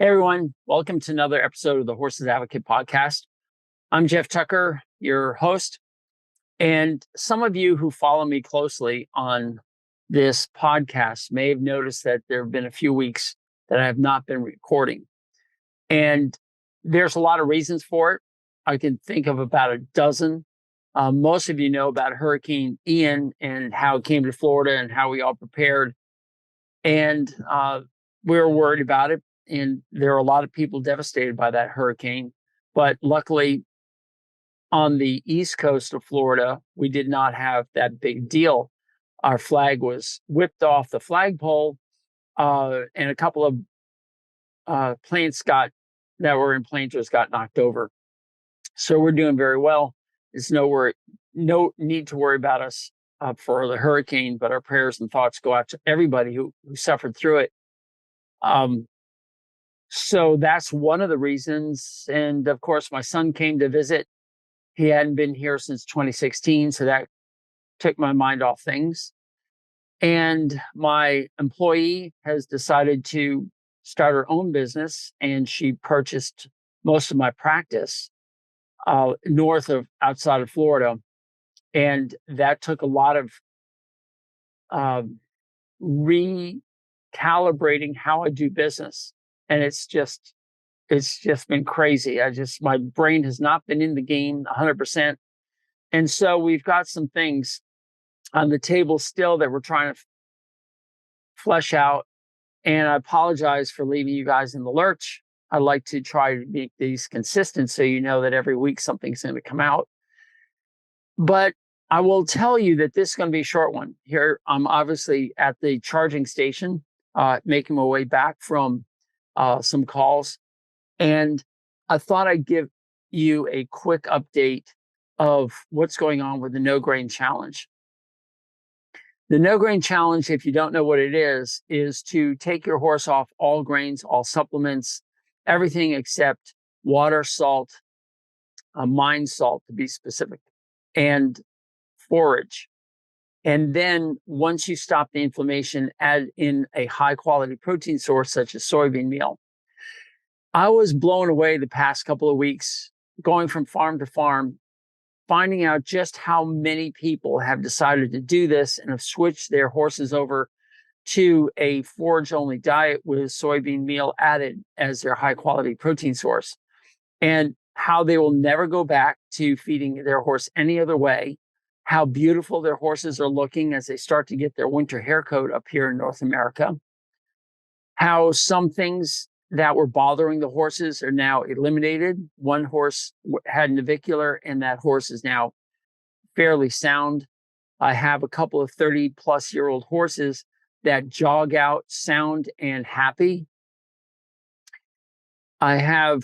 Hey everyone, welcome to another episode of the Horses Advocate podcast. I'm Geoff Tucker, your host, and some of you who follow me closely on this podcast may have noticed that there have been a few weeks that I have not been recording. And there's a lot of reasons for it. I can think of about a dozen. Most of you know about Hurricane Ian and how it came to Florida and how we all prepared. And we were worried about it. And there are a lot of people devastated by that hurricane. But luckily, on the east coast of Florida, we did not have that big deal. Our flag was whipped off the flagpole, and a couple of planes that were in planters got knocked over. So we're doing very well. There's no need to worry about us for the hurricane, but our prayers and thoughts go out to everybody who suffered through it. So that's one of the reasons. And of course, my son came to visit. He hadn't been here since 2016, so that took my mind off things. And my employee has decided to start her own business, and she purchased most of my practice outside of Florida. And that took a lot of recalibrating how I do business. And it's just been crazy. My brain has not been in the game 100%. And so we've got some things on the table still that we're trying to flesh out. And I apologize for leaving you guys in the lurch. I like to try to make these consistent so you know that every week something's going to come out. But I will tell you that this is going to be a short one. Here, I'm obviously at the charging station, making my way back from some calls. And I thought I'd give you a quick update of what's going on with the No Grain Challenge. The No Grain Challenge, if you don't know what it is to take your horse off all grains, all supplements, everything except water, salt, mine salt to be specific, and forage. And then once you stop the inflammation, add in a high quality protein source such as soybean meal. I was blown away the past couple of weeks going from farm to farm, finding out just how many people have decided to do this and have switched their horses over to a forage-only diet with soybean meal added as their high-quality protein source, and how they will never go back to feeding their horse any other way, how beautiful their horses are looking as they start to get their winter hair coat up here in North America, how some things that were bothering the horses are now eliminated. One horse had navicular, and that horse is now fairly sound. I have a couple of 30-plus-year-old horses that jog out sound and happy. I have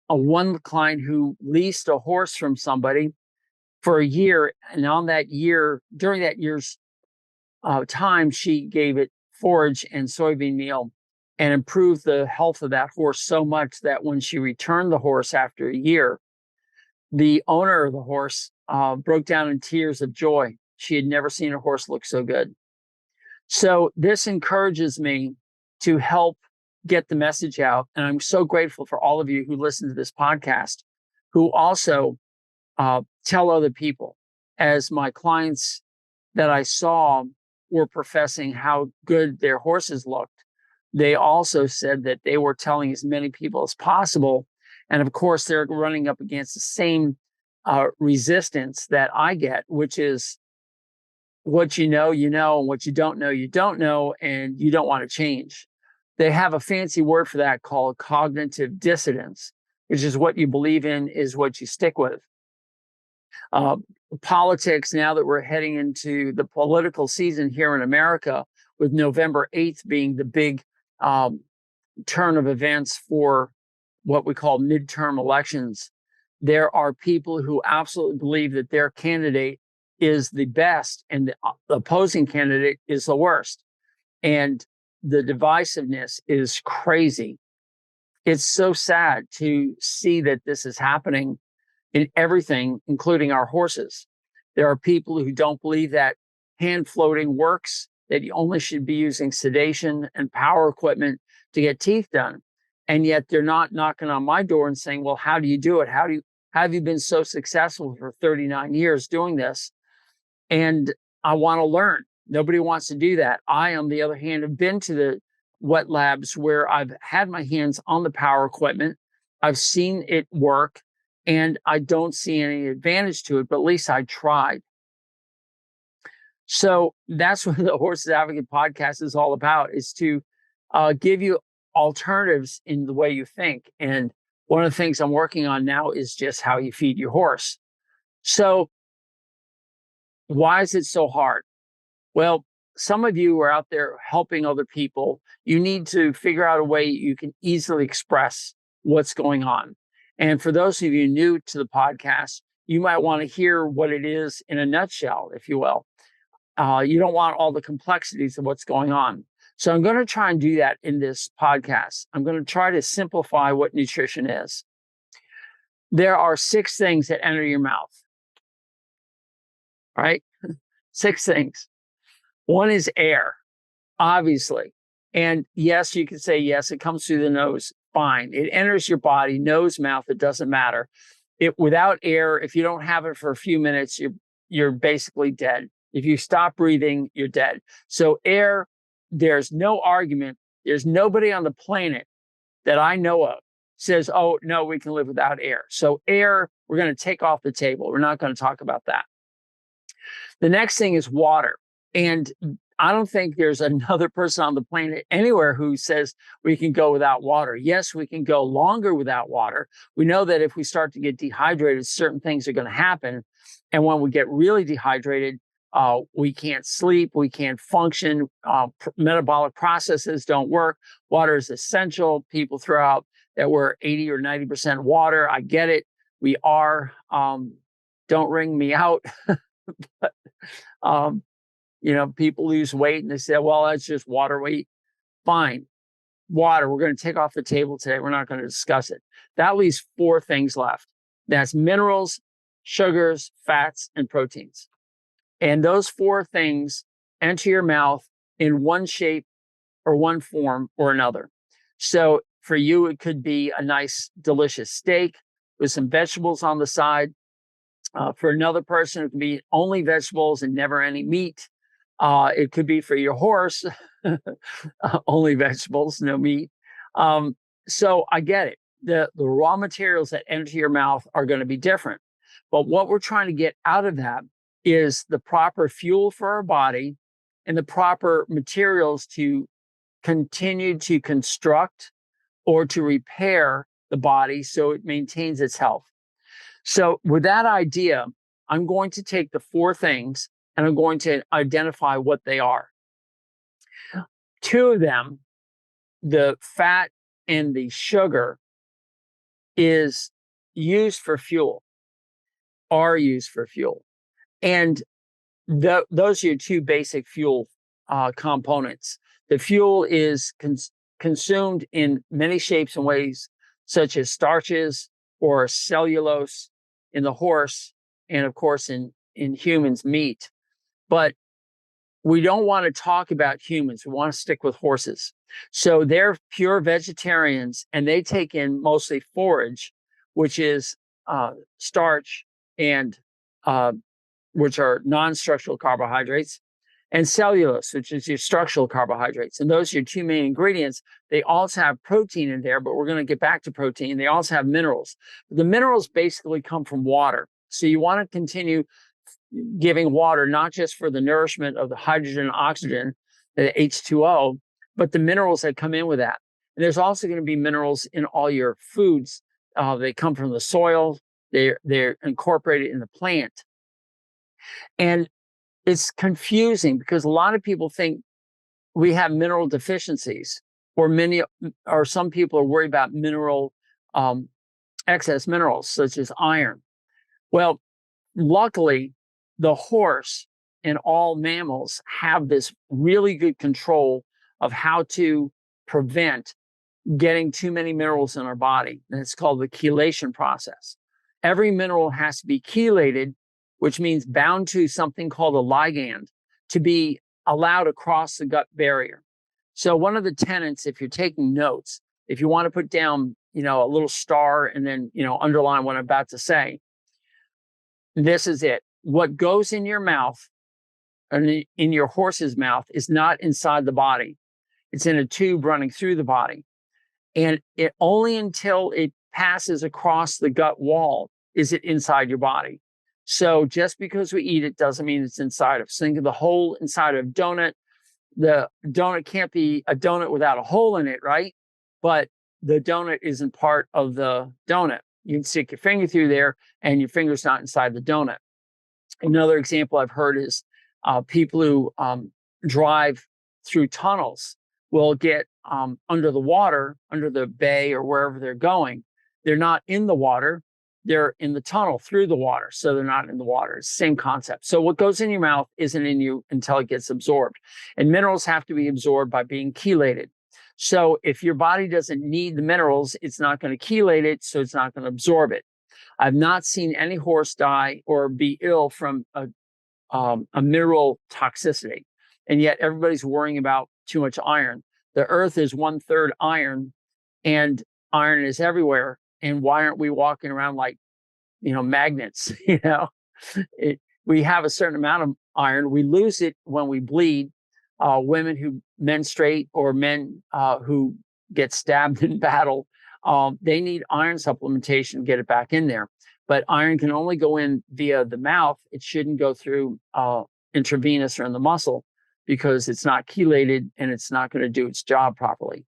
one client who leased a horse from somebody for a year, and during that year's time, she gave it forage and soybean meal and improved the health of that horse so much that when she returned the horse after a year, the owner of the horse broke down in tears of joy. She had never seen a horse look so good. So this encourages me to help get the message out. And I'm so grateful for all of you who listen to this podcast, who also tell other people. As my clients that I saw were professing how good their horses looked, they also said that they were telling as many people as possible. And of course, they're running up against the same resistance that I get, which is what you know, and what you don't know, and you don't want to change. They have a fancy word for that called cognitive dissonance, which is what you believe in is what you stick with. Politics, now that we're heading into the political season here in America, with November 8th being the big turn of events for what we call midterm elections, there are people who absolutely believe that their candidate is the best and the opposing candidate is the worst. And the divisiveness is crazy. It's so sad to see that this is happening in everything, including our horses. There are people who don't believe that hand floating works, that you only should be using sedation and power equipment to get teeth done. And yet they're not knocking on my door and saying, well, how do you do it? How have you been so successful for 39 years doing this? And I want to learn. Nobody wants to do that. I, on the other hand, have been to the wet labs where I've had my hands on the power equipment. I've seen it work, and I don't see any advantage to it, but at least I tried. So that's what the Horses Advocate podcast is all about, is to give you alternatives in the way you think. And one of the things I'm working on now is just how you feed your horse. So why is it so hard? Well, some of you are out there helping other people. You need to figure out a way you can easily express what's going on. And for those of you new to the podcast, you might want to hear what it is in a nutshell, if you will. You don't want all the complexities of what's going on. So I'm going to try and do that in this podcast. I'm going to try to simplify what nutrition is. There are 6 things that enter your mouth. All right? 6 things. One is air, obviously. And yes, you can say, yes, it comes through the nose. Fine. It enters your body, nose, mouth, it doesn't matter. Without air, if you don't have it for a few minutes, you're basically dead. If you stop breathing, you're dead. So air, there's no argument. There's nobody on the planet that I know of says, oh, no, we can live without air. So air, we're going to take off the table. We're not going to talk about that. The next thing is water. And I don't think there's another person on the planet anywhere who says we can go without water. Yes, we can go longer without water. We know that if we start to get dehydrated, certain things are going to happen. And when we get really dehydrated, we can't sleep, we can't function, metabolic processes don't work. Water is essential. People throw out that we're 80 or 90% water. I get it. We are. Don't ring me out. But, people lose weight and they say, well, that's just water weight. Fine. Water, we're going to take off the table today. We're not going to discuss it. That leaves 4 things left. That's minerals, sugars, fats, and proteins. And those 4 things enter your mouth in one shape or one form or another. So for you, it could be a nice, delicious steak with some vegetables on the side. For another person, it could be only vegetables and never any meat. It could be for your horse, only vegetables, no meat. So I get it. The raw materials that enter your mouth are going to be different. But what we're trying to get out of that is the proper fuel for our body and the proper materials to continue to construct or to repair the body so it maintains its health. So with that idea, I'm going to take the 4 things and I'm going to identify what they are. 2 of them, the fat and the sugar, is used for fuel, are used for fuel. And those are your 2 basic fuel components. The fuel is consumed in many shapes and ways, such as starches or cellulose in the horse, and of course in humans, meat. But we don't want to talk about humans. We want to stick with horses. So they're pure vegetarians, and they take in mostly forage, which is starch and which are non-structural carbohydrates, and cellulose, which is your structural carbohydrates. And those are your 2 main ingredients. They also have protein in there, but we're going to get back to protein. They also have minerals. The minerals basically come from water. So you want to continue giving water, not just for the nourishment of the hydrogen and oxygen, the H2O, but the minerals that come in with that. And there's also going to be minerals in all your foods. They come from the soil. They're incorporated in the plant. And it's confusing because a lot of people think we have mineral deficiencies, or some people are worried about excess minerals, such as iron. Well, luckily, the horse and all mammals have this really good control of how to prevent getting too many minerals in our body. And it's called the chelation process. Every mineral has to be chelated, which means bound to something called a ligand, to be allowed across the gut barrier. So one of the tenets, if you're taking notes, if you want to put down, a little star and then, underline what I'm about to say, this is it. What goes in your mouth and in your horse's mouth is not inside the body. It's in a tube running through the body. And it only until it passes across the gut wall is it inside your body. So just because we eat it doesn't mean it's inside of. So think of the hole inside of a donut. The donut can't be a donut without a hole in it, right? But the donut isn't part of the donut. You can stick your finger through there and your finger's not inside the donut. Another example I've heard is people who drive through tunnels will get under the water, under the bay or wherever they're going. They're not in the water. They're in the tunnel through the water. So they're not in the water. It's the same concept. So what goes in your mouth isn't in you until it gets absorbed. And minerals have to be absorbed by being chelated. So if your body doesn't need the minerals, it's not going to chelate it, so it's not going to absorb it. I've not seen any horse die or be ill from a mineral toxicity. And yet everybody's worrying about too much iron. The earth is 1/3 iron, and iron is everywhere. And why aren't we walking around like, magnets? We have a certain amount of iron. We lose it when we bleed. Women who menstruate or men who get stabbed in battle, they need iron supplementation to get it back in there. But iron can only go in via the mouth. It shouldn't go through intravenous or in the muscle because it's not chelated and it's not going to do its job properly.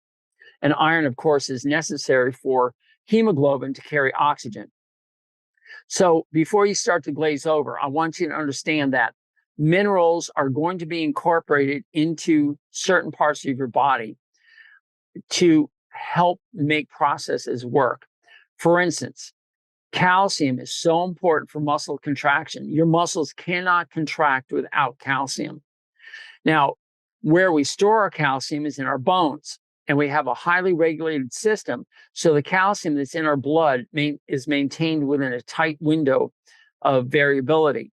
And iron, of course, is necessary for hemoglobin to carry oxygen. So before you start to glaze over, I want you to understand that minerals are going to be incorporated into certain parts of your body to help make processes work. For instance, calcium is so important for muscle contraction. Your muscles cannot contract without calcium. Now, where we store our calcium is in our bones, and we have a highly regulated system. So the calcium that's in our blood is maintained within a tight window of variability.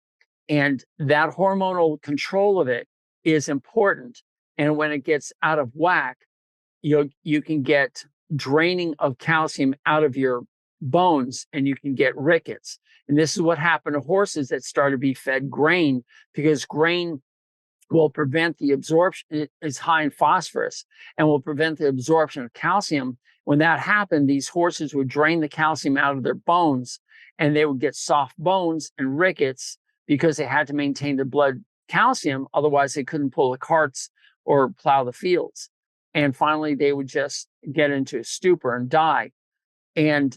And that hormonal control of it is important. And when it gets out of whack, you can get draining of calcium out of your bones and you can get rickets. And this is what happened to horses that started to be fed grain, because grain will prevent the absorption. It is high in phosphorus and will prevent the absorption of calcium. When that happened, these horses would drain the calcium out of their bones and they would get soft bones and rickets because they had to maintain their blood calcium. Otherwise, they couldn't pull the carts or plow the fields. And finally, they would just get into a stupor and die. And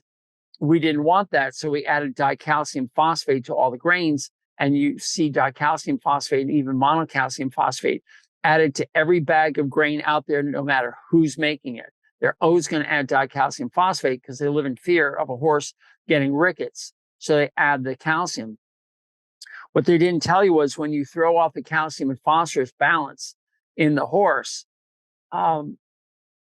we didn't want that. So we added dicalcium phosphate to all the grains. And you see dicalcium phosphate and even monocalcium phosphate added to every bag of grain out there, no matter who's making it. They're always going to add dicalcium phosphate because they live in fear of a horse getting rickets. So they add the calcium. What they didn't tell you was when you throw off the calcium and phosphorus balance in the horse,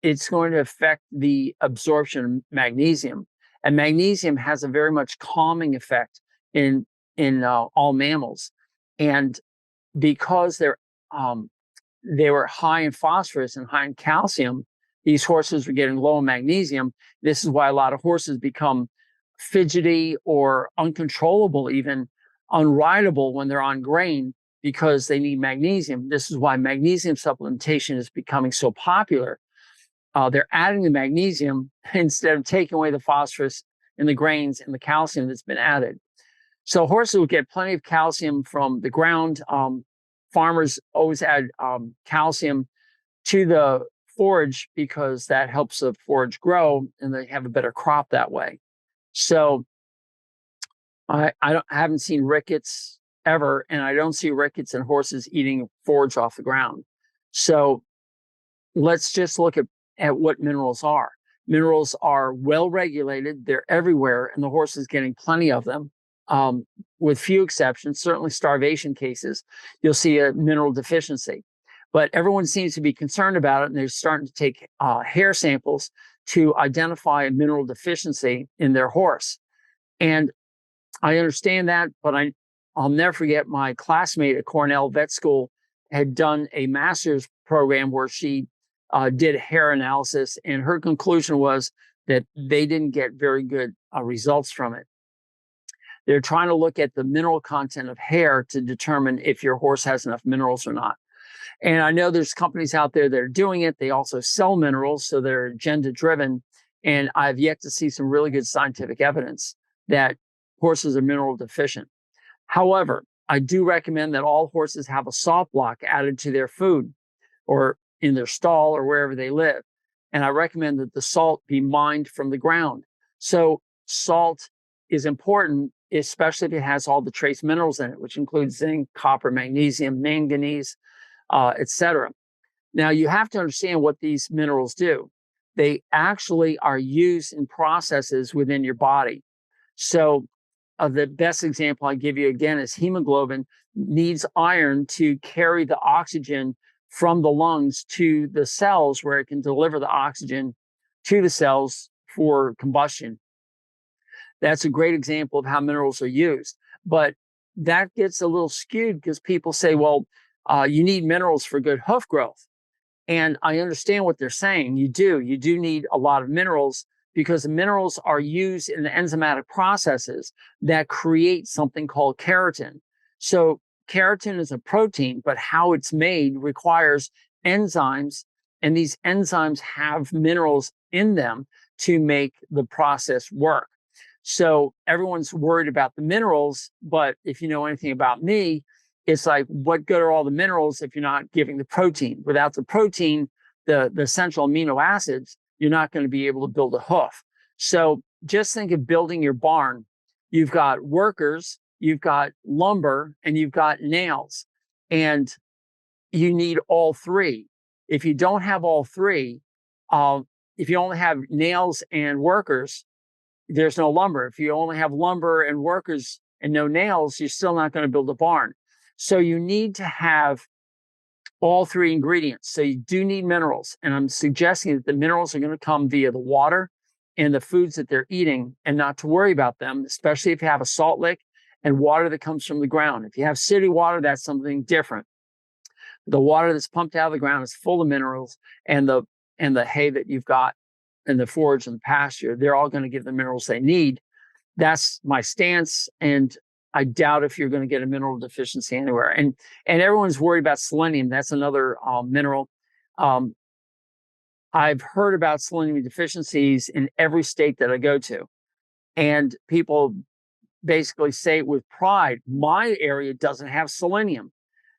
it's going to affect the absorption of magnesium. And magnesium has a very much calming effect in all mammals. And because they were high in phosphorus and high in calcium, these horses were getting low in magnesium. This is why a lot of horses become fidgety or uncontrollable, even unrideable when they're on grain, because they need magnesium. This is why magnesium supplementation is becoming so popular. They're adding the magnesium instead of taking away the phosphorus in the grains and the calcium that's been added. So horses will get plenty of calcium from the ground. Farmers always add calcium to the forage because that helps the forage grow and they have a better crop that way. So I haven't seen rickets ever, and I don't see rickets in horses eating forage off the ground. So let's just look at what minerals are. Minerals are well regulated. They're everywhere, and the horse is getting plenty of them. With few exceptions, certainly starvation cases, you'll see a mineral deficiency. But everyone seems to be concerned about it, and they're starting to take hair samples to identify a mineral deficiency in their horse. And I understand that, but I'll never forget my classmate at Cornell Vet School had done a master's program where she did hair analysis, and her conclusion was that they didn't get very good results from it. They're trying to look at the mineral content of hair to determine if your horse has enough minerals or not. And I know there's companies out there that are doing it. They also sell minerals, so they're agenda driven. And I've yet to see some really good scientific evidence that horses are mineral deficient. However, I do recommend that all horses have a salt block added to their food or in their stall or wherever they live. And I recommend that the salt be mined from the ground. So salt is important, especially if it has all the trace minerals in it, which includes zinc, copper, magnesium, manganese, etc. Now, you have to understand what these minerals do. They actually are used in processes within your body. So the best example I give you again is hemoglobin needs iron to carry the oxygen from the lungs to the cells where it can deliver the oxygen to the cells for combustion. That's a great example of how minerals are used. But that gets a little skewed because people say, well, you need minerals for good hoof growth. And I understand what they're saying. You do need a lot of minerals because the minerals are used in the enzymatic processes that create something called keratin. So keratin is a protein, but how it's made requires enzymes, and these enzymes have minerals in them to make the process work. So everyone's worried about the minerals, but if you know anything about me, it's like, what good are all the minerals if you're not giving the protein? Without the protein, the essential amino acids, you're not going to be able to build a hoof. So just think of building your barn. You've got workers, you've got lumber, and you've got nails. And you need all three. If you don't have all three, if you only have nails and workers, there's no lumber. If you only have lumber and workers and no nails, you're still not going to build a barn. So you need to have all three ingredients. So you do need minerals. And I'm suggesting that the minerals are going to come via the water and the foods that they're eating, and not to worry about them, especially if you have a salt lick and water that comes from the ground. If you have city water, that's something different. The water that's pumped out of the ground is full of minerals, and the hay that you've got and the forage and the pasture, they're all going to give the minerals they need. That's my stance. And I doubt if you're going to get a mineral deficiency anywhere. And everyone's worried about selenium. That's another mineral. I've heard about selenium deficiencies in every state that I go to. And people basically say with pride, my area doesn't have selenium.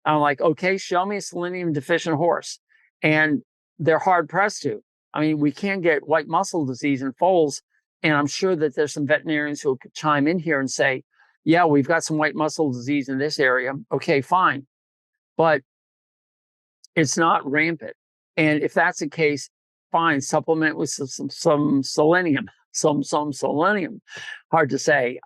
I'm like, okay, show me a selenium deficient horse. And they're hard pressed to. I mean, we can get white muscle disease in foals. And I'm sure that there's some veterinarians who will chime in here and say, yeah, we've got some white muscle disease in this area. Okay, fine. But it's not rampant. And if that's the case, fine, supplement with some selenium, some selenium. Hard to say.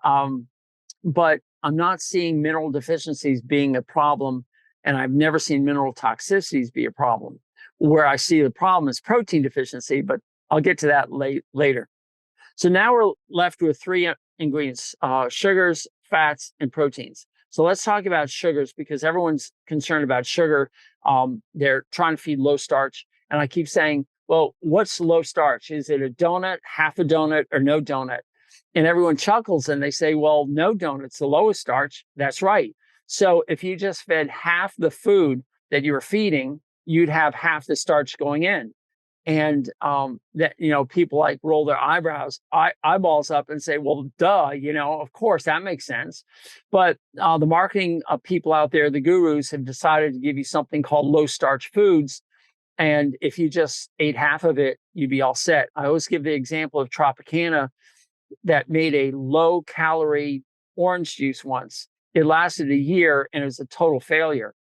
But I'm not seeing mineral deficiencies being a problem. And I've never seen mineral toxicities be a problem. Where I see the problem is protein deficiency, but I'll get to that later. So now we're left with three ingredients, sugars, fats, and proteins. So let's talk about sugars because everyone's concerned about sugar. They're trying to feed low starch. And I keep saying, well, what's low starch? Is it a donut, half a donut, or no donut? And everyone chuckles and they say, well, no donut's the lowest starch. That's right. So if you just fed half the food that you were feeding, you'd have half the starch going in. And that, people like roll their eyeballs up and say, well, duh, of course that makes sense. But the marketing people out there, the gurus, have decided to give you something called low starch foods. And if you just ate half of it, you'd be all set. I always give the example of Tropicana that made a low calorie orange juice once. It lasted a year and it was a total failure.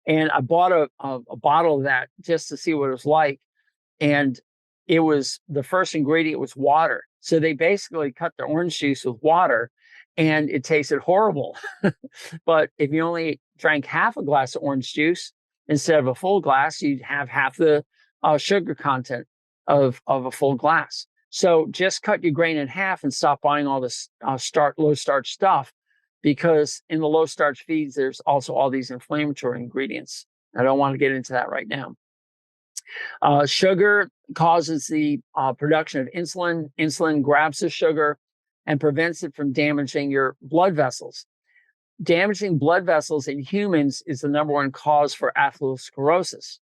And I bought a bottle of that just to see what it was like. And it was, the first ingredient was water. So they basically cut the orange juice with water and it tasted horrible. But if you only drank half a glass of orange juice instead of a full glass, you'd have half the sugar content of a full glass. So just cut your grain in half and stop buying all this low starch stuff, because in the low starch feeds, there's also all these inflammatory ingredients. I don't want to get into that right now. Sugar causes the production of insulin. Insulin grabs the sugar and prevents it from damaging your blood vessels. Damaging blood vessels in humans is the number one cause for atherosclerosis.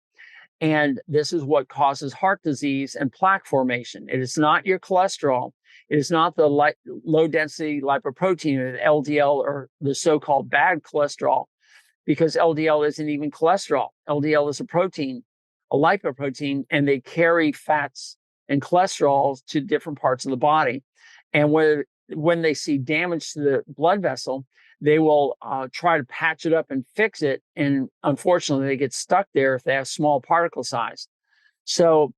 And this is what causes heart disease and plaque formation. It is not your cholesterol. It is not the low density lipoprotein, or the LDL, or the so-called bad cholesterol, because LDL isn't even cholesterol. LDL is a protein, a lipoprotein, and they carry fats and cholesterol to different parts of the body. And when they see damage to the blood vessel, they will try to patch it up and fix it. And unfortunately, they get stuck there if they have small particle size. So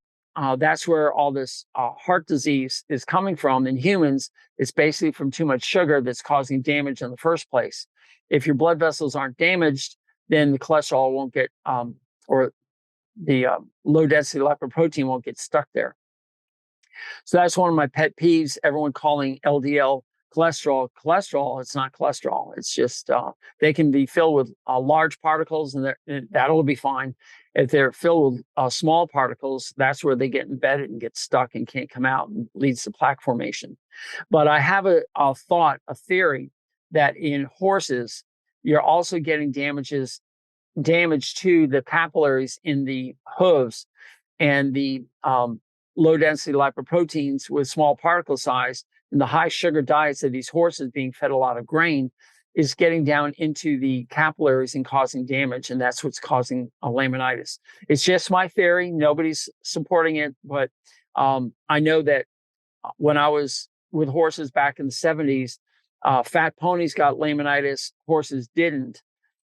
that's where all this heart disease is coming from in humans. It's basically from too much sugar that's causing damage in the first place. If your blood vessels aren't damaged, then the cholesterol won't get, or the low density lipoprotein won't get stuck there. So that's one of my pet peeves. Everyone calling LDL cholesterol. It's not cholesterol. It's just they can be filled with large particles, and that'll be fine. If they're filled with small particles, that's where they get embedded and get stuck and can't come out, and leads to plaque formation. But I have a theory that in horses, you're also getting damage to the capillaries in the hooves, and the low density lipoproteins with small particle size, and the high sugar diets of these horses being fed a lot of grain is getting down into the capillaries and causing damage. And that's what's causing a laminitis. It's just my theory. Nobody's supporting it. But I know that when I was with horses back in the 70s, fat ponies got laminitis, horses didn't.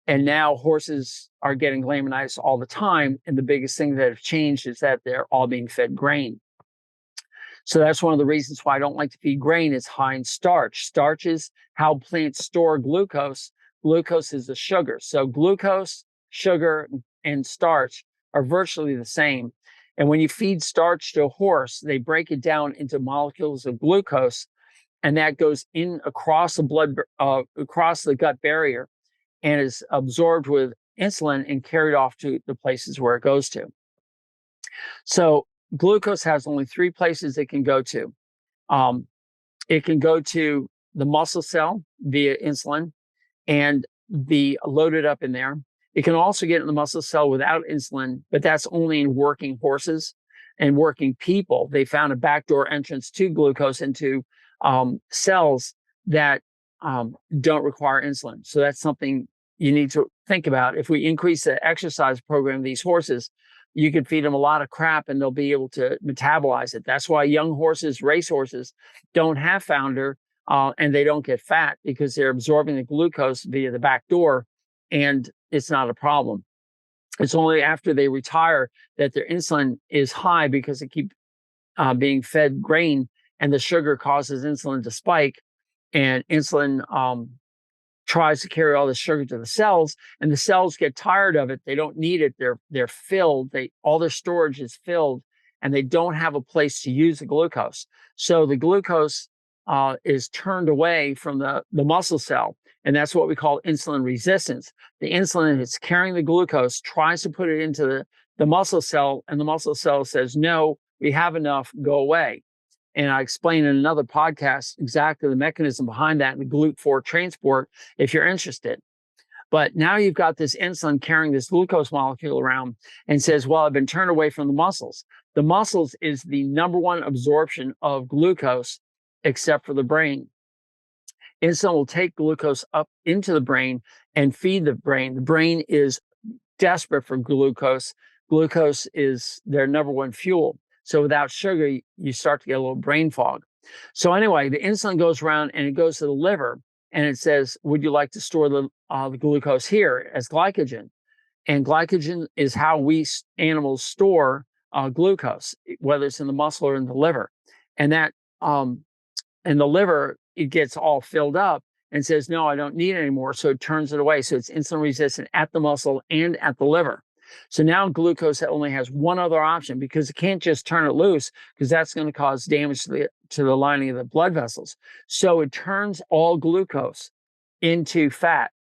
And now horses are getting laminitis all the time. And the biggest thing that have changed is that they're all being fed grain. So that's one of the reasons why I don't like to feed grain. It's high in starch. Starch is how plants store glucose. Glucose is the sugar. So glucose, sugar, and starch are virtually the same. And when you feed starch to a horse, they break it down into molecules of glucose, and that goes in across the gut barrier, and is absorbed with insulin and carried off to the places where it goes to. So glucose has only 3 places it can go to. It can go to the muscle cell via insulin and be loaded up in there. It can also get in the muscle cell without insulin, but that's only in working horses and working people. They found a backdoor entrance to glucose into cells that don't require insulin. So that's something you need to think about. If we increase the exercise program of these horses, you can feed them a lot of crap and they'll be able to metabolize it. That's why young horses, race horses, don't have founder and they don't get fat, because they're absorbing the glucose via the back door, and it's not a problem. It's only after they retire that their insulin is high because they keep being fed grain, and the sugar causes insulin to spike, and insulin tries to carry all the sugar to the cells, and the cells get tired of it. They don't need it. They're filled. All their storage is filled, and they don't have a place to use the glucose. So the glucose is turned away from the muscle cell, and that's what we call insulin resistance. The insulin that's carrying the glucose tries to put it into the muscle cell, and the muscle cell says, "No, we have enough. Go away." And I explain in another podcast exactly the mechanism behind that in the GLUT4 transport, if you're interested. But now you've got this insulin carrying this glucose molecule around and says, well, I've been turned away from the muscles. The muscles is the number one absorption of glucose, except for the brain. Insulin will take glucose up into the brain and feed the brain. The brain is desperate for glucose. Glucose is their number one fuel. So without sugar, you start to get a little brain fog. So anyway, the insulin goes around and it goes to the liver, and it says, would you like to store the glucose here as glycogen? And glycogen is how we animals store glucose, whether it's in the muscle or in the liver. And that in the liver, it gets all filled up and says, no, I don't need it anymore. So it turns it away. So it's insulin resistant at the muscle and at the liver. So now glucose only has one other option, because it can't just turn it loose, because that's going to cause damage to the lining of the blood vessels. So it turns all glucose into fat.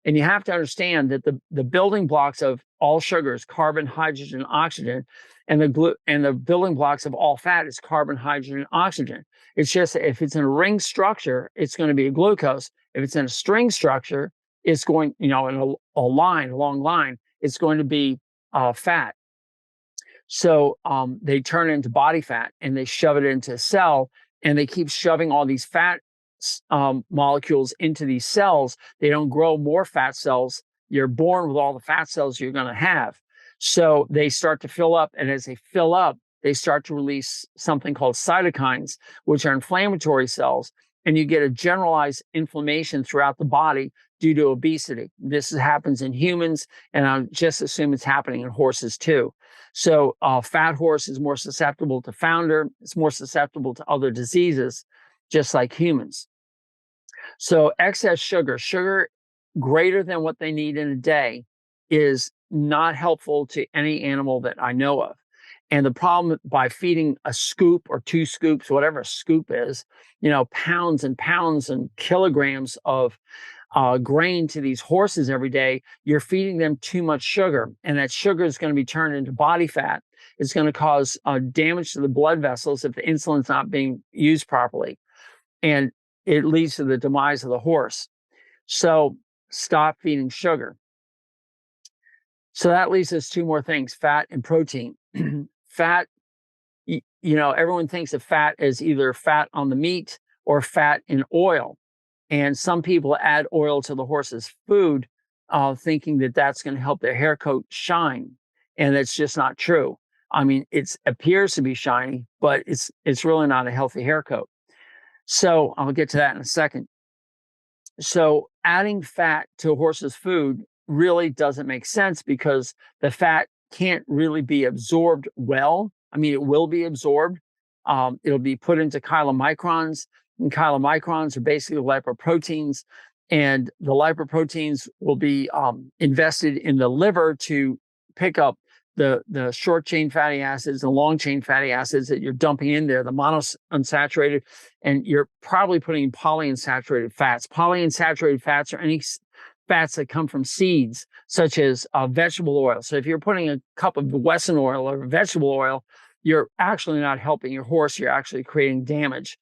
And you have to understand that the building blocks of all sugar is carbon, hydrogen, oxygen, and the building blocks of all fat is carbon, hydrogen, oxygen. It's just that if it's in a ring structure, it's going to be a glucose. If it's in a string structure, it's going, in a long line, it's going to be fat. So they turn it into body fat and they shove it into a cell, and they keep shoving all these fat molecules into these cells. They don't grow more fat cells. You're born with all the fat cells you're going to have. So they start to fill up. And as they fill up, they start to release something called cytokines, which are inflammatory cells. And you get a generalized inflammation throughout the body due to obesity. This happens in humans, and I just assume it's happening in horses too. So fat horse is more susceptible to founder. It's more susceptible to other diseases, just like humans. So excess sugar greater than what they need in a day, is not helpful to any animal that I know of. And the problem by feeding a scoop or 2 scoops, whatever a scoop is, pounds and pounds and kilograms of grain to these horses every day, you're feeding them too much sugar. And that sugar is going to be turned into body fat. It's going to cause damage to the blood vessels if the insulin's not being used properly. And it leads to the demise of the horse. So stop feeding sugar. So that leaves us 2 more things, fat and protein. Fat, everyone thinks of fat as either fat on the meat or fat in oil. And some people add oil to the horse's food, thinking that that's going to help their hair coat shine. And that's just not true. I mean, it appears to be shiny, but it's really not a healthy hair coat. So I'll get to that in a second. So adding fat to a horse's food really doesn't make sense, because the fat can't really be absorbed well. I mean, it will be absorbed. It'll be put into chylomicrons, and chylomicrons are basically lipoproteins, and the lipoproteins will be invested in the liver to pick up the short chain fatty acids and long chain fatty acids that you're dumping in there, the monounsaturated, and you're probably putting in polyunsaturated fats. Polyunsaturated fats are any fats that come from seeds, such as vegetable oil. So if you're putting a cup of Wesson oil or vegetable oil, you're actually not helping your horse. You're actually creating damage.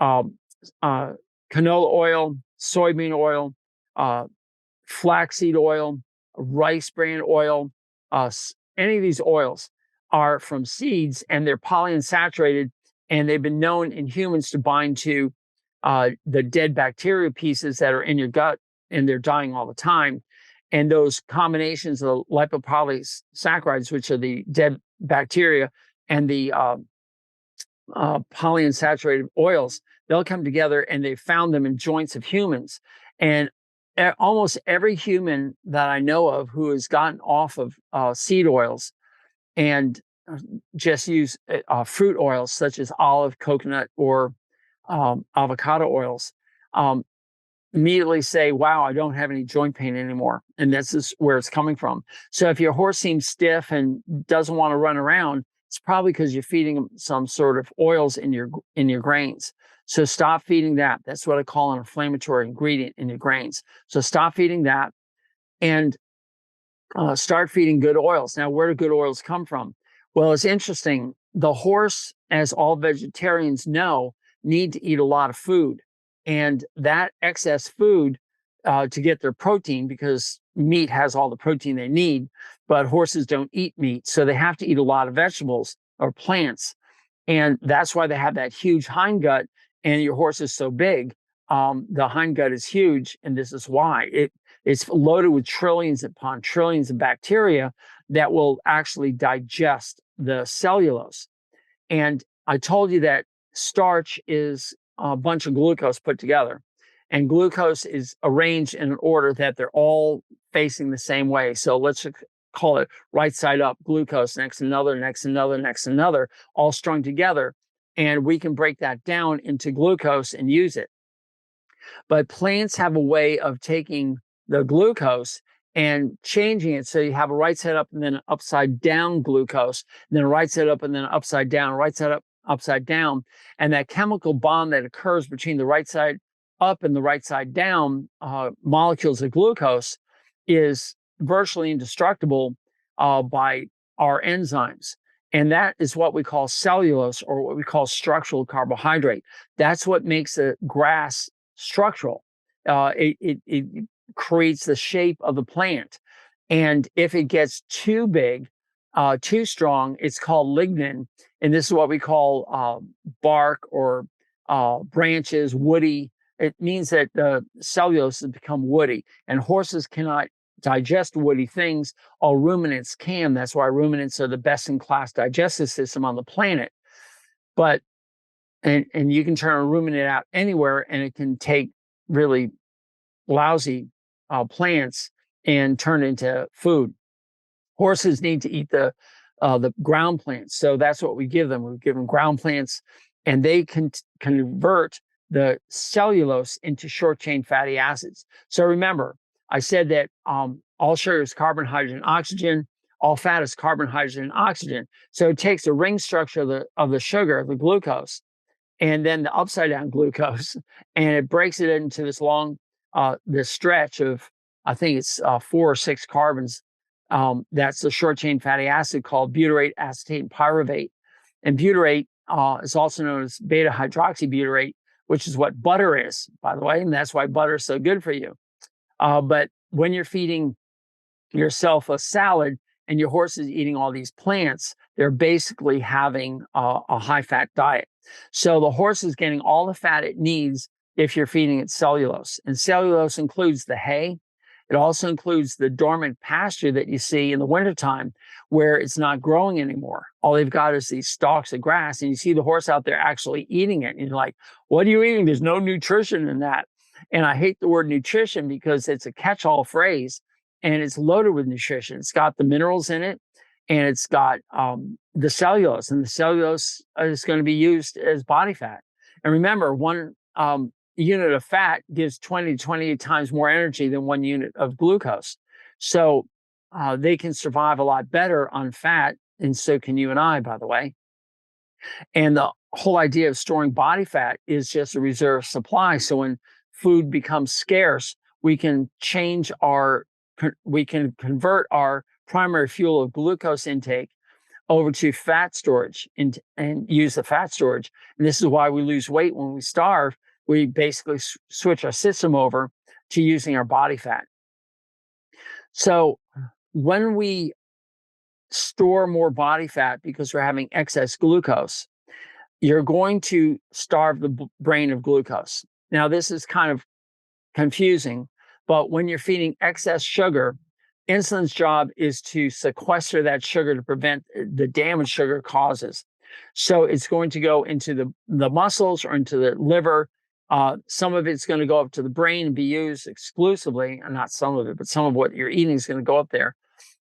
Canola oil, soybean oil, flaxseed oil, rice bran oil, any of these oils are from seeds, and they're polyunsaturated, and they've been known in humans to bind to the dead bacteria pieces that are in your gut, and they're dying all the time. And those combinations of lipopolysaccharides, which are the dead bacteria, and the polyunsaturated oils, they'll come together, and they found them in joints of humans. And almost every human that I know of who has gotten off of seed oils and just use fruit oils such as olive, coconut, or avocado oils, immediately say, wow, I don't have any joint pain anymore. And this is where it's coming from. So if your horse seems stiff and doesn't want to run around, it's probably because you're feeding them some sort of oils in your grains. So stop feeding that. That's what I call an inflammatory ingredient in your grains. So stop feeding that, and start feeding good oils. Now, where do good oils come from? Well, it's interesting. The horse, as all vegetarians know, need to eat a lot of food. And that excess food to get their protein, because meat has all the protein they need, but horses don't eat meat. So they have to eat a lot of vegetables or plants. And that's why they have that huge hindgut, and your horse is so big. The hindgut is huge, and this is why. It's loaded with trillions upon trillions of bacteria that will actually digest the cellulose. And I told you that starch is a bunch of glucose put together, and glucose is arranged in an order that they're all facing the same way. So let's call it right side up glucose, next another, next another, next another, all strung together. And we can break that down into glucose and use it. But plants have a way of taking the glucose and changing it. So you have a right side up and then an upside down glucose, and then a right side up and then an upside down, right side up, upside down. And that chemical bond that occurs between the right side up and the right side down molecules of glucose is virtually indestructible by our enzymes. And that is what we call cellulose, or what we call structural carbohydrate. That's what makes the grass structural. It creates the shape of the plant. And if it gets too big, too strong, it's called lignin. And this is what we call bark or branches, woody. It means that the cellulose has become woody, and horses cannot digest woody things. All ruminants can. That's why ruminants are the best in class digestive system on the planet. But and you can turn a ruminant out anywhere, and it can take really lousy plants and turn into food. Horses need to eat the ground plants, so that's what we give them. We give them ground plants, and they can convert the cellulose into short chain fatty acids. So remember, I said that all sugar is carbon, hydrogen, oxygen. All fat is carbon, hydrogen, and oxygen. So it takes the ring structure of the sugar, the glucose, and then the upside down glucose, and it breaks it into this long, this stretch of, I think it's 4 or 6 carbons. That's the short chain fatty acid called butyrate, acetate, and pyruvate. And butyrate is also known as beta hydroxybutyrate, which is what butter is, by the way, and that's why butter is so good for you. But when you're feeding yourself a salad and your horse is eating all these plants, they're basically having a high-fat diet. So the horse is getting all the fat it needs if you're feeding it cellulose. And cellulose includes the hay. It also includes the dormant pasture that you see in the wintertime where it's not growing anymore. All they've got is these stalks of grass, and you see the horse out there actually eating it. And you're like, what are you eating? There's no nutrition in that. And I hate the word nutrition because it's a catch-all phrase, and it's loaded with nutrition. It's got the minerals in it, and it's got the cellulose, and the cellulose is going to be used as body fat. And remember, one unit of fat gives 20 to 28 times more energy than 1 unit of glucose. So they can survive a lot better on fat, and so can you and I, by the way. And the whole idea of storing body fat is just a reserve supply. So when food becomes scarce, we can convert our primary fuel of glucose intake over to fat storage and use the fat storage. And this is why we lose weight when we starve. We basically switch our system over to using our body fat. So when we store more body fat because we're having excess glucose, you're going to starve the brain of glucose. Now, this is kind of confusing, but when you're feeding excess sugar, insulin's job is to sequester that sugar to prevent the damage sugar causes. So it's going to go into the muscles or into the liver. Some of it's going to go up to the brain and be used exclusively, and not some of it, but some of what you're eating is going to go up there.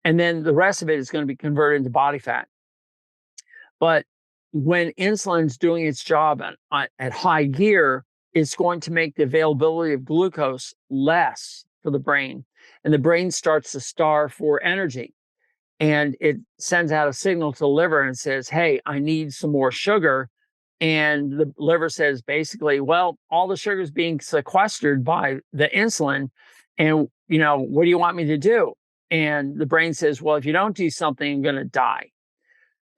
And then the rest of it is going to be converted into body fat. But when insulin's doing its job at high gear, it's going to make the availability of glucose less for the brain. And the brain starts to starve for energy. And it sends out a signal to the liver and says, hey, I need some more sugar. And the liver says basically, well, all the sugar is being sequestered by the insulin. And, what do you want me to do? And the brain says, well, if you don't do something, I'm going to die.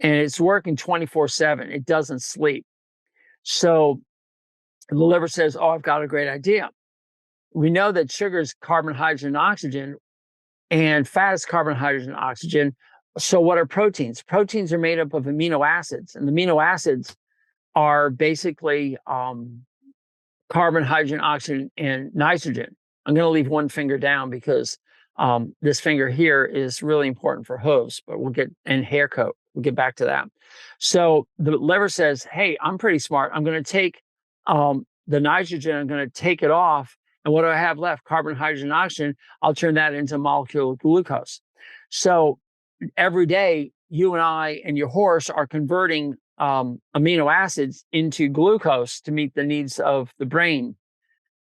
And it's working 24/7. It doesn't sleep. So the liver says, oh, I've got a great idea. We know that sugar is carbon, hydrogen, oxygen, and fat is carbon, hydrogen, oxygen. So what are proteins? Proteins are made up of amino acids, and the amino acids are basically carbon, hydrogen, oxygen, and nitrogen. I'm going to leave one finger down because this finger here is really important for hooves, but and hair coat. We'll get back to that. So the liver says, hey, I'm pretty smart. I'm going to take the nitrogen, I'm going to take it off. And what do I have left? Carbon, hydrogen, oxygen. I'll turn that into a molecule of glucose. So every day, you and I and your horse are converting amino acids into glucose to meet the needs of the brain.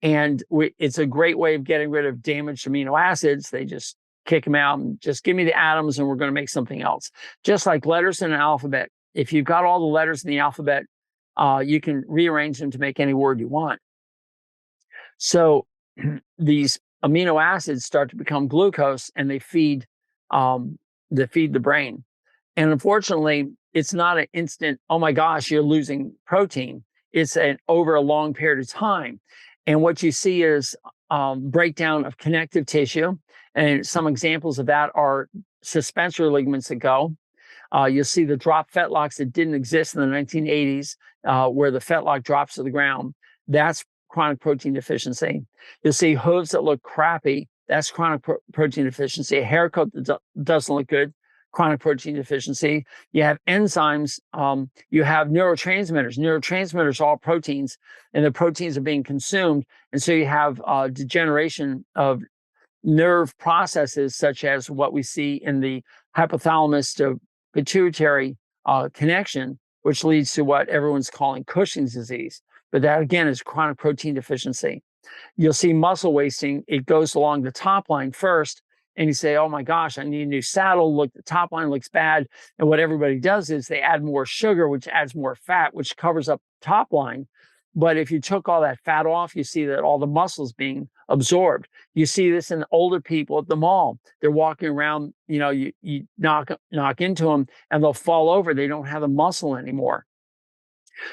And it's a great way of getting rid of damaged amino acids. They just kick them out and just give me the atoms and we're going to make something else. Just like letters in an alphabet. If you've got all the letters in the alphabet, you can rearrange them to make any word you want. So these amino acids start to become glucose, and they feed to feed the brain. And unfortunately, it's not an instant, oh my gosh, you're losing protein. It's over a long period of time. And what you see is breakdown of connective tissue. And some examples of that are suspensory ligaments that go. You'll see the drop fetlocks that didn't exist in the 1980s, where the fetlock drops to the ground. That's chronic protein deficiency. You'll see hooves that look crappy. That's chronic protein deficiency. A haircut that doesn't look good, chronic protein deficiency. You have enzymes. You have neurotransmitters. Neurotransmitters are all proteins, and the proteins are being consumed. And so you have degeneration of nerve processes, such as what we see in the hypothalamus to pituitary connection, which leads to what everyone's calling Cushing's disease. But that, again, is chronic protein deficiency. You'll see muscle wasting. It goes along the top line first, and you say, oh my gosh, I need a new saddle. Look, the top line looks bad. And what everybody does is they add more sugar, which adds more fat, which covers up the top line. But if you took all that fat off, you see that all the muscle's being absorbed. You see this in older people at the mall. They're walking around, you knock into them and they'll fall over. They don't have the muscle anymore.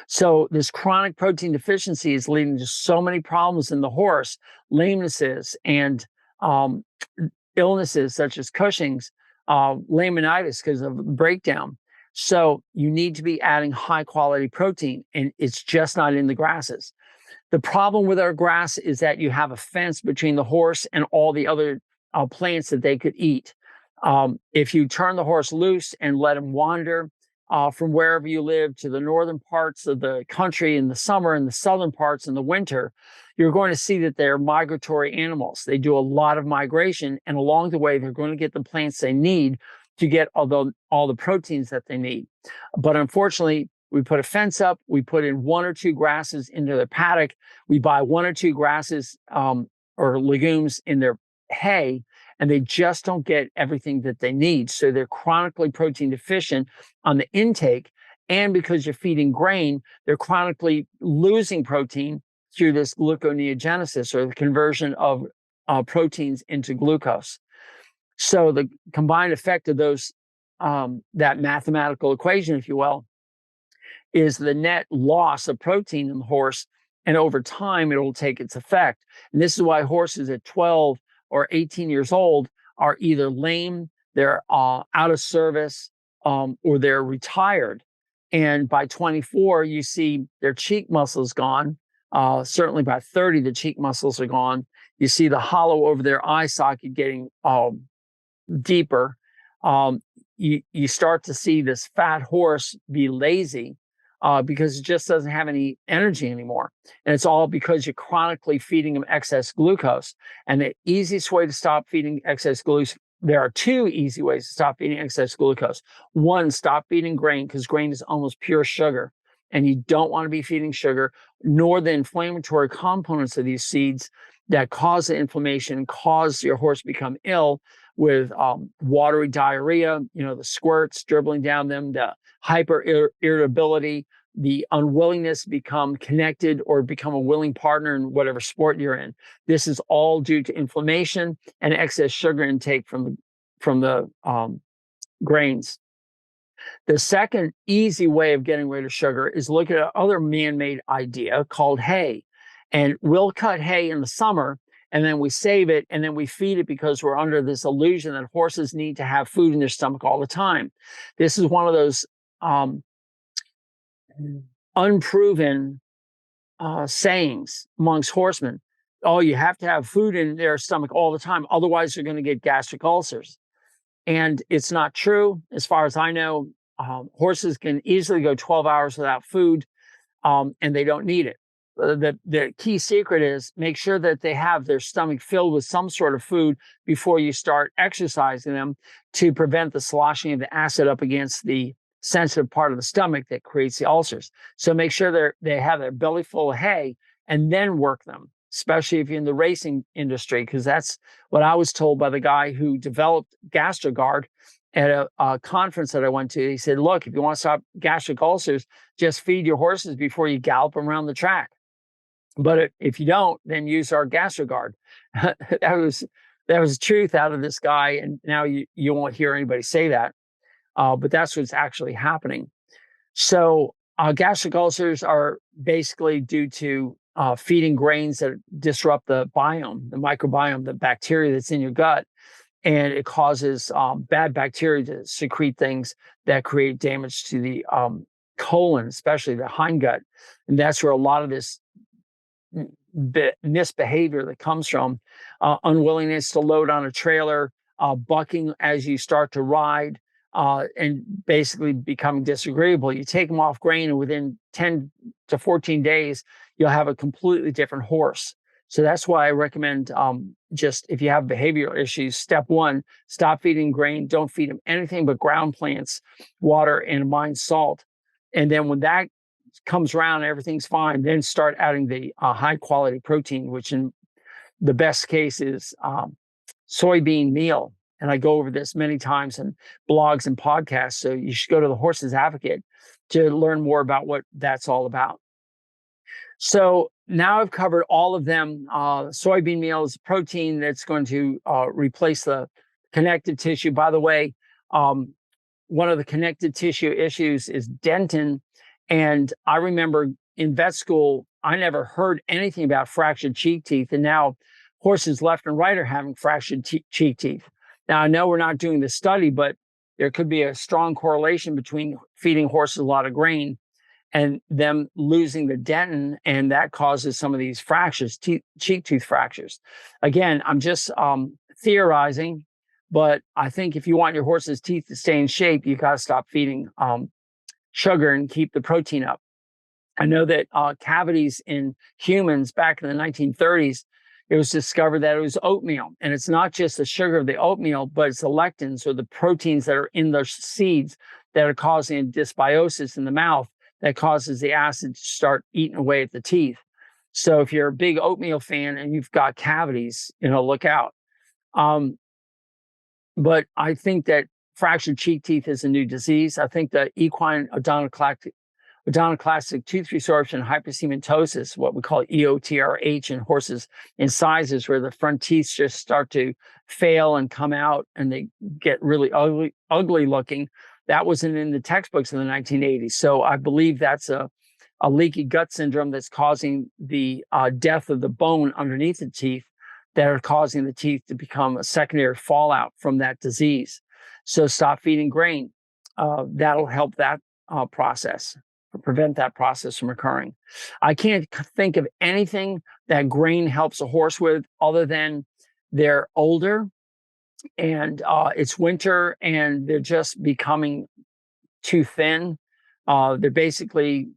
So this chronic protein deficiency is leading to so many problems in the horse, lamenesses and illnesses such as Cushing's, laminitis because of breakdown. So you need to be adding high quality protein, and it's just not in the grasses. The problem with our grass is that you have a fence between the horse and all the other plants that they could eat. If you turn the horse loose and let him wander from wherever you live to the northern parts of the country in the summer and the southern parts in the winter, you're going to see that they're migratory animals. They do a lot of migration, and along the way, they're going to get the plants they need to get all the proteins that they need. But unfortunately, we put a fence up, we put in one or two grasses into their paddock, we buy one or two grasses or legumes in their hay, and they just don't get everything that they need. So they're chronically protein deficient on the intake. And because you're feeding grain, they're chronically losing protein through this gluconeogenesis, or the conversion of proteins into glucose. So the combined effect of those, that mathematical equation, if you will, is the net loss of protein in the horse. And over time, it will take its effect. And this is why horses at 12 or 18 years old are either lame, they're out of service, or they're retired. And by 24, you see their cheek muscles gone. Certainly by 30, the cheek muscles are gone. You see the hollow over their eye socket getting deeper. You start to see this fat horse be lazy because it just doesn't have any energy anymore. And it's all because you're chronically feeding them excess glucose. And the easiest way to stop feeding excess glucose, there are two easy ways to stop feeding excess glucose. One, stop feeding grain, because grain is almost pure sugar. And you don't want to be feeding sugar, nor the inflammatory components of these seeds that cause the inflammation, cause your horse to become ill with watery diarrhea, the squirts dribbling down them, the hyper irritability, the unwillingness to become connected or become a willing partner in whatever sport you're in. This is all due to inflammation and excess sugar intake from the grains. The second easy way of getting rid of sugar is look at another man-made idea called hay. And we'll cut hay in the summer, and then we save it, and then we feed it because we're under this illusion that horses need to have food in their stomach all the time. This is one of those unproven sayings amongst horsemen. Oh, you have to have food in their stomach all the time, otherwise you're going to get gastric ulcers. And it's not true. As far as I know, horses can easily go 12 hours without food, and they don't need it. The key secret is make sure that they have their stomach filled with some sort of food before you start exercising them, to prevent the sloshing of the acid up against the sensitive part of the stomach that creates the ulcers. So make sure they have their belly full of hay, and then work them, especially if you're in the racing industry, because that's what I was told by the guy who developed GastroGuard at a conference that I went to. He said, look, if you want to stop gastric ulcers, just feed your horses before you gallop them around the track. But if you don't, then use our GastroGuard. That There was truth out of this guy, and now you won't hear anybody say that, but that's what's actually happening. So gastric ulcers are basically due to feeding grains that disrupt the biome, the microbiome, the bacteria that's in your gut, and it causes bad bacteria to secrete things that create damage to the colon, especially the hindgut, and that's where a lot of this misbehavior that comes from, unwillingness to load on a trailer, bucking as you start to ride, and basically becoming disagreeable. You take them off grain, and within 10 to 14 days, you'll have a completely different horse. So that's why I recommend, just if you have behavioral issues, step one, stop feeding grain. Don't feed them anything but ground plants, water, and mined salt. And then when that comes around, everything's fine, then start adding the high quality protein, which in the best case is soybean meal. And I go over this many times in blogs and podcasts. So you should go to the Horse's Advocate to learn more about what that's all about. So now I've covered all of them. Soybean meal is protein that's going to replace the connective tissue. By the way, one of the connective tissue issues is dentin. And I remember in vet school, I never heard anything about fractured cheek teeth. And now horses left and right are having fractured cheek teeth. Now, I know we're not doing the study, but there could be a strong correlation between feeding horses a lot of grain and them losing the dentin, and that causes some of these fractures, cheek tooth fractures. Again, I'm just theorizing, but I think if you want your horse's teeth to stay in shape, you got to stop feeding sugar and keep the protein up. I know that cavities in humans back in the 1930s, it was discovered that it was oatmeal. And it's not just the sugar of the oatmeal, but it's the lectins or the proteins that are in the seeds that are causing dysbiosis in the mouth that causes the acid to start eating away at the teeth. So if you're a big oatmeal fan and you've got cavities, look out. But I think that fractured cheek teeth is a new disease. I think the equine odontoclastic tooth resorption hypercementosis, what we call EOTRH in horses, incisors, where the front teeth just start to fail and come out and they get really ugly looking. That wasn't in the textbooks in the 1980s. So I believe that's a leaky gut syndrome that's causing the death of the bone underneath the teeth that are causing the teeth to become a secondary fallout from that disease. So stop feeding grain. That'll help that process, prevent that process from occurring. I can't think of anything that grain helps a horse with other than they're older and it's winter and they're just becoming too thin. They're basically,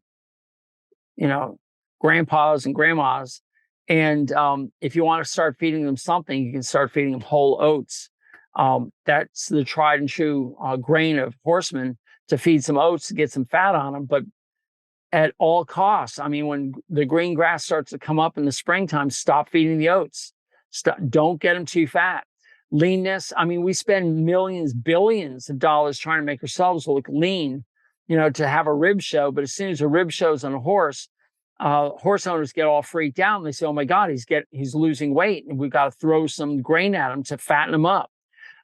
grandpas and grandmas. And if you want to start feeding them something, you can start feeding them whole oats. That's the tried and true grain of horsemen, to feed some oats to get some fat on them, but at all costs. I mean, when the green grass starts to come up in the springtime, stop feeding the oats. Don't get them too fat. Leanness. I mean, we spend millions, billions of dollars trying to make ourselves look lean, to have a rib show. But as soon as a rib show's on a horse, horse owners get all freaked out and they say, "Oh my God, he's losing weight, and we've got to throw some grain at him to fatten him up."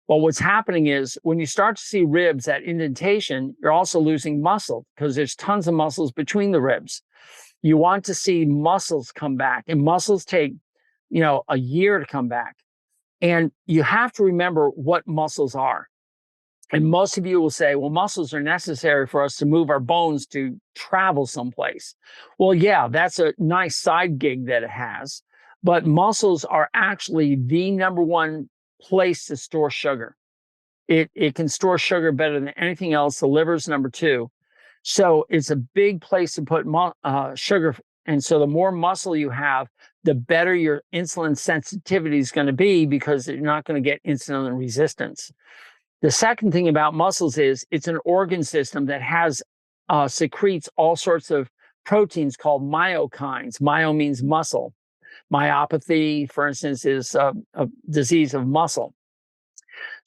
Well, what's happening is when you start to see ribs at indentation, you're also losing muscle because there's tons of muscles between the ribs. You want to see muscles come back, and muscles take, a year to come back. And you have to remember what muscles are. And most of you will say, well, muscles are necessary for us to move our bones to travel someplace. Well, yeah, that's a nice side gig that it has. But muscles are actually the number one place to store sugar. It can store sugar better than anything else. The liver's number two. So it's a big place to put sugar. And so the more muscle you have, the better your insulin sensitivity is going to be, because you're not going to get insulin resistance. The second thing about muscles is it's an organ system that has secretes all sorts of proteins called myokines. Myo means muscle. Myopathy, for instance, is a disease of muscle.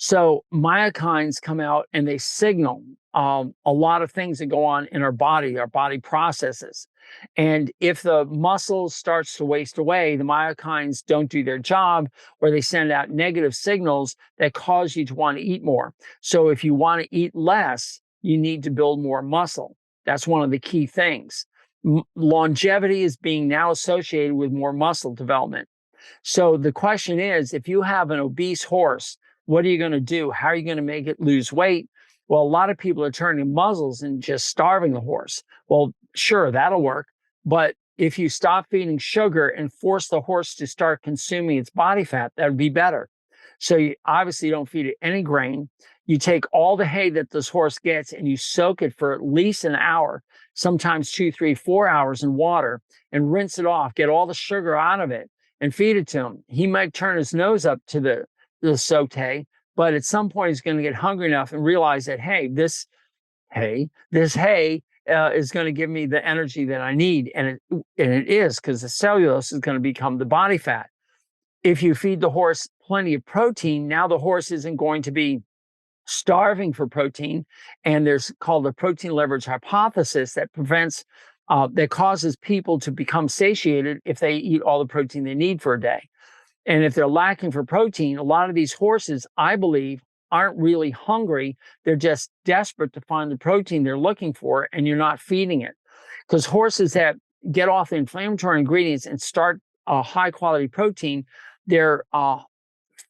So myokines come out and they signal a lot of things that go on in our body processes. And if the muscle starts to waste away, the myokines don't do their job, or they send out negative signals that cause you to want to eat more. So if you want to eat less, you need to build more muscle. That's one of the key things. Longevity is being now associated with more muscle development. So the question is, if you have an obese horse, what are you going to do? How are you going to make it lose weight? Well, a lot of people are turning muzzles and just starving the horse. Well, sure, that'll work. But if you stop feeding sugar and force the horse to start consuming its body fat, that would be better. So you obviously don't feed it any grain. You take all the hay that this horse gets and you soak it for at least an hour, sometimes 2, 3, 4 hours in water, and rinse it off, get all the sugar out of it and feed it to him. He might turn his nose up to the soaked hay, but at some point he's going to get hungry enough and realize that, hey, this hay is going to give me the energy that I need. And it is, because the cellulose is going to become the body fat. If you feed the horse plenty of protein, now the horse isn't going to be starving for protein. And there's called the protein leverage hypothesis that that causes people to become satiated if they eat all the protein they need for a day. And if they're lacking for protein, a lot of these horses, I believe, aren't really hungry. They're just desperate to find the protein they're looking for, and you're not feeding it. Because horses that get off the inflammatory ingredients and start high quality protein, their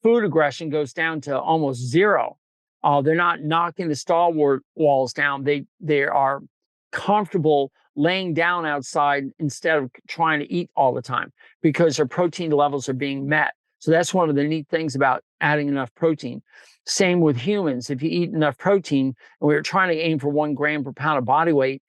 food aggression goes down to almost zero. They're not knocking the stall walls down. They are comfortable laying down outside instead of trying to eat all the time, because their protein levels are being met. So that's one of the neat things about adding enough protein. Same with humans. If you eat enough protein, and we're trying to aim for 1 gram per pound of body weight,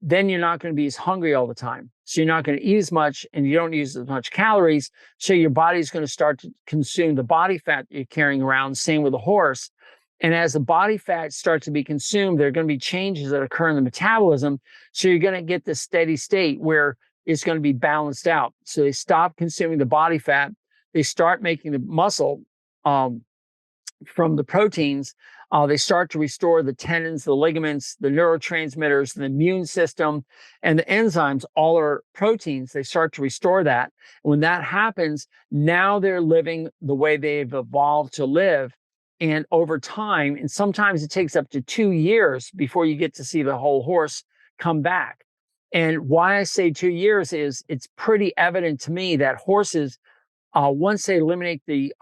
then you're not going to be as hungry all the time. So you're not going to eat as much, and you don't use as much calories. So your body's going to start to consume the body fat that you're carrying around. Same with a horse. And as the body fat starts to be consumed, there are going to be changes that occur in the metabolism. So you're going to get this steady state where it's going to be balanced out. So they stop consuming the body fat. They start making the muscle from the proteins. They start to restore the tendons, the ligaments, the neurotransmitters, the immune system, and the enzymes. All are proteins. They start to restore that. When that happens, now they're living the way they've evolved to live. And over time, and sometimes it takes up to 2 years before you get to see the whole horse come back. And why I say 2 years is it's pretty evident to me that horses, once they eliminate the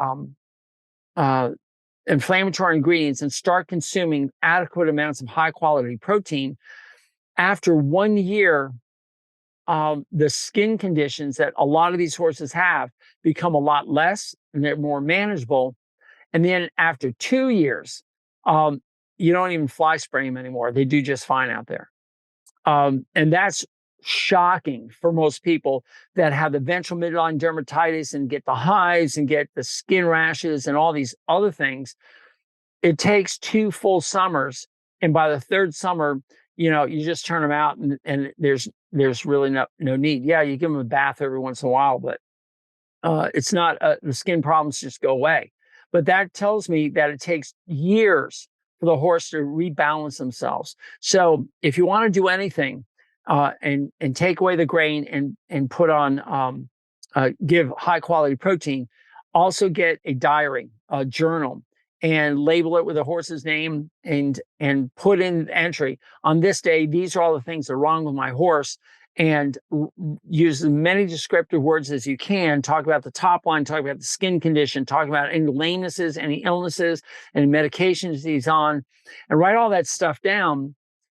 inflammatory ingredients and start consuming adequate amounts of high quality protein, after 1 year, the skin conditions that a lot of these horses have become a lot less, and they're more manageable. And then after 2 years, you don't even fly spray them anymore. They do just fine out there. And that's shocking for most people that have the ventral midline dermatitis and get the hives and get the skin rashes and all these other things. It takes 2 full summers. And by the 3rd summer, you just turn them out, and there's really no need. Yeah, you give them a bath every once in a while, but it's not the skin problems just go away. But that tells me that it takes years for the horse to rebalance themselves. So if you want to do anything and take away the grain and put on, give high quality protein, also get a diary, a journal, and label it with a horse's name and put in the entry. On this day, these are all the things that are wrong with my horse. And use as many descriptive words as you can. Talk about the top line, talk about the skin condition, talk about any lamenesses, any illnesses, any medications he's on, and write all that stuff down.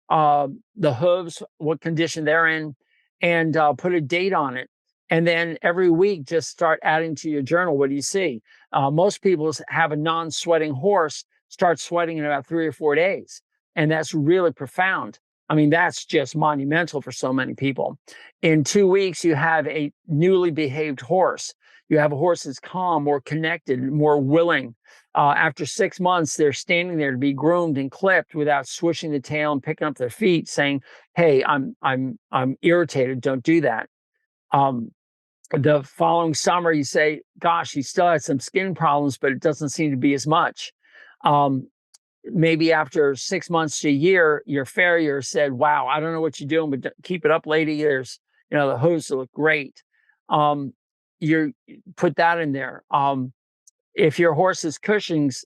The hooves, what condition they're in, and put a date on it. And then every week, just start adding to your journal. What do you see? Most people have a non-sweating horse start sweating in about 3 or 4 days. And that's really profound. I mean, that's just monumental for so many people. In 2 weeks, you have a newly behaved horse. You have a horse that's calm, more connected, more willing. After 6 months, they're standing there to be groomed and clipped without swishing the tail and picking up their feet, saying, "Hey, I'm irritated. Don't do that." The following summer, you say, "Gosh, he still has some skin problems, but it doesn't seem to be as much." Maybe after 6 months to a year, your farrier said, "Wow, I don't know what you're doing, but keep it up, lady. There's, the hooves look great." You put that in there. If your horse has Cushing's,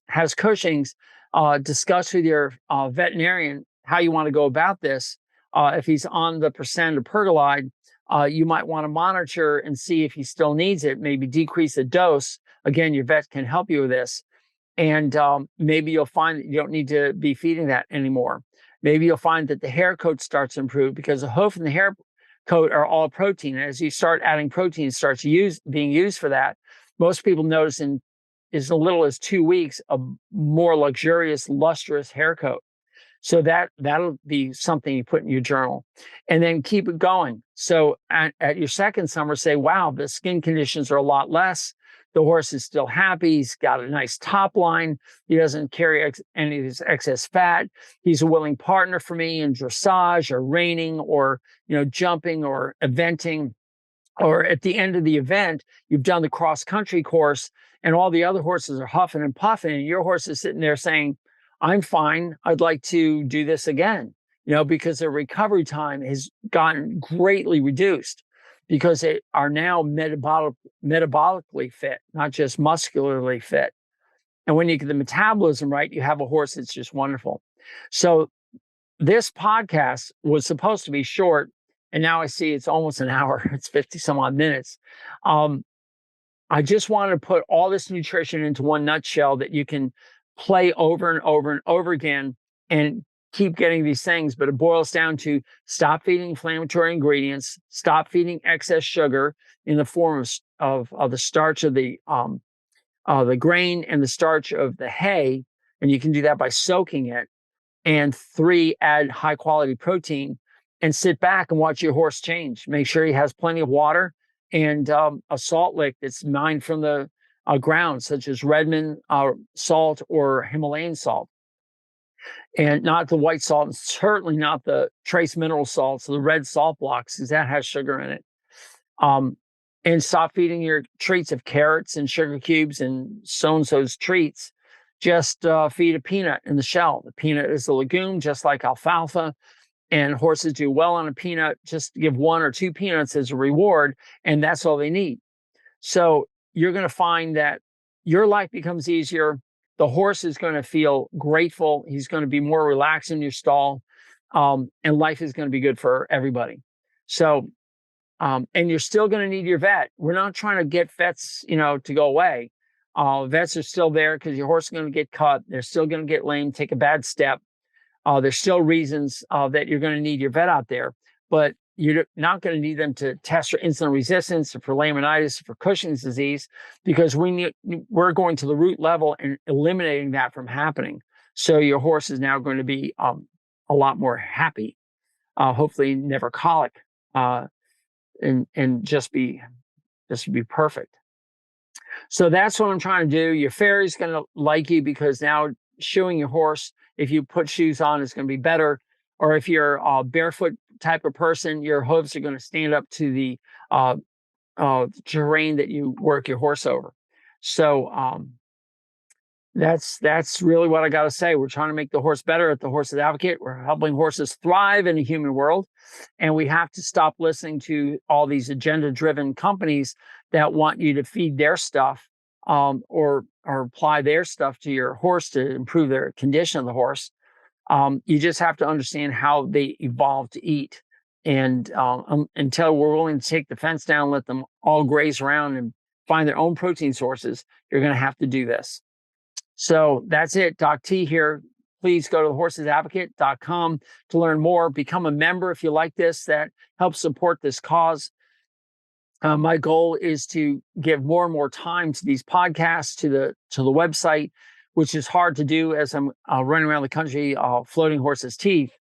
discuss with your veterinarian how you want to go about this. If he's on the percent of pergolide, you might want to monitor and see if he still needs it. Maybe decrease the dose. Again, your vet can help you with this. And maybe you'll find that you don't need to be feeding that anymore. Maybe you'll find that the hair coat starts to improve because the hoof and the hair coat are all protein. And as you start adding protein, it starts being used for that. Most people notice in as little as 2 weeks a more luxurious, lustrous hair coat. So that'll be something you put in your journal, and then keep it going. So at your second summer, say, "Wow, the skin conditions are a lot less. The horse is still happy. He's got a nice top line. He doesn't carry any of his excess fat. He's a willing partner for me in dressage or reining or jumping or eventing." Or at the end of the event, you've done the cross country course, and all the other horses are huffing and puffing, and your horse is sitting there saying, "I'm fine. I'd like to do this again," because their recovery time has gotten greatly reduced because they are now metabolically fit, not just muscularly fit. And when you get the metabolism right, you have a horse that's just wonderful. So this podcast was supposed to be short, and now I see it's almost an hour. It's 50 some odd minutes. I just wanted to put all this nutrition into one nutshell that you can play over and over and over again and keep getting these things. But it boils down to stop feeding inflammatory ingredients, stop feeding excess sugar in the form of the starch of the grain and the starch of the hay. And you can do that by soaking it. And 3, add high quality protein and sit back and watch your horse change. Make sure he has plenty of water and a salt lick that's mined from the ground, such as Redmond salt or Himalayan salt. And not the white salt, and certainly not the trace mineral salts, the red salt blocks, because that has sugar in it. And stop feeding your treats of carrots and sugar cubes and so-and-so's treats. Just feed a peanut in the shell. The peanut is a legume, just like alfalfa. And horses do well on a peanut. Just give 1 or 2 peanuts as a reward, and that's all they need. So you're going to find that your life becomes easier. The horse is going to feel grateful. He's going to be more relaxed in your stall, and life is going to be good for everybody. So, and you're still going to need your vet. We're not trying to get vets, to go away. Vets are still there because your horse is going to get cut. They're still going to get lame, take a bad step. There's still reasons that you're going to need your vet out there, but you're not going to need them to test for insulin resistance or for laminitis or for Cushing's disease, because we're going to the root level and eliminating that from happening. So your horse is now going to be a lot more happy, hopefully never colic, and just be perfect. So that's what I'm trying to do. Your farrier's going to like you because now shoeing your horse, if you put shoes on, it's going to be better. Or if you're a barefoot type of person, your hooves are going to stand up to the terrain that you work your horse over. So that's really what I got to say. We're trying to make the horse better at the Horses Advocate. We're helping horses thrive in a human world, and we have to stop listening to all these agenda-driven companies that want you to feed their stuff or apply their stuff to your horse to improve their condition of the horse. You just have to understand how they evolved to eat. And until we're willing to take the fence down, let them all graze around and find their own protein sources, you're going to have to do this. So that's it. Doc T here. Please go to thehorsesadvocate.com to learn more. Become a member if you like this. That helps support this cause. My goal is to give more and more time to these podcasts, to the website, which is hard to do as I'm running around the country floating horses' teeth.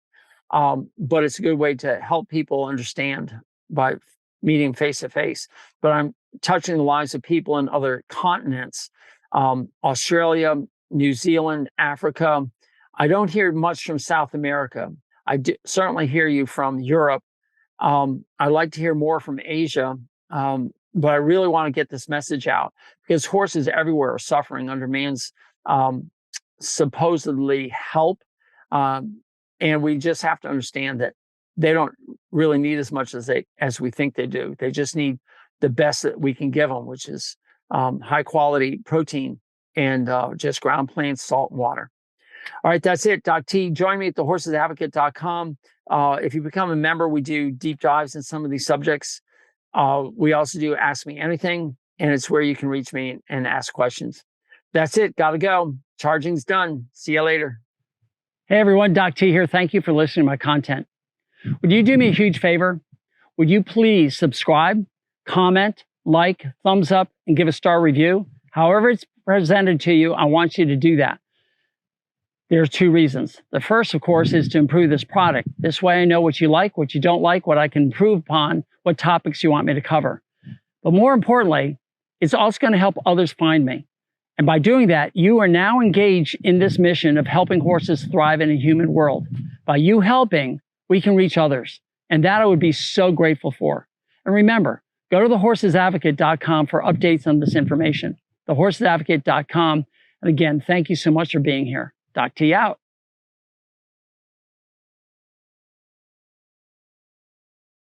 But it's a good way to help people understand by meeting face to face. But I'm touching the lives of people in other continents, Australia, New Zealand, Africa. I don't hear much from South America. I certainly hear you from Europe. I'd like to hear more from Asia. But I really want to get this message out because horses everywhere are suffering under man's supposedly help. And we just have to understand that they don't really need as much as we think they do. They just need the best that we can give them, which is high quality protein and just ground plants, salt, and water. All right, that's it. Doc T, join me at thehorsesadvocate.com. If you become a member, we do deep dives in some of these subjects. We also do Ask Me Anything, and it's where you can reach me and ask questions. That's it. Got to go. Charging's done. See you later. Hey, everyone. Doc T here. Thank you for listening to my content. Would you do me a huge favor? Would you please subscribe, comment, like, thumbs up, and give a star review? However it's presented to you, I want you to do that. There's two reasons. The first, of course, is to improve this product. This way I know what you like, what you don't like, what I can improve upon, what topics you want me to cover. But more importantly, it's also going to help others find me. And by doing that, you are now engaged in this mission of helping horses thrive in a human world. By you helping, we can reach others. And that I would be so grateful for. And remember, go to thehorsesadvocate.com for updates on this information. Thehorsesadvocate.com. And again, thank you so much for being here. Doc T out.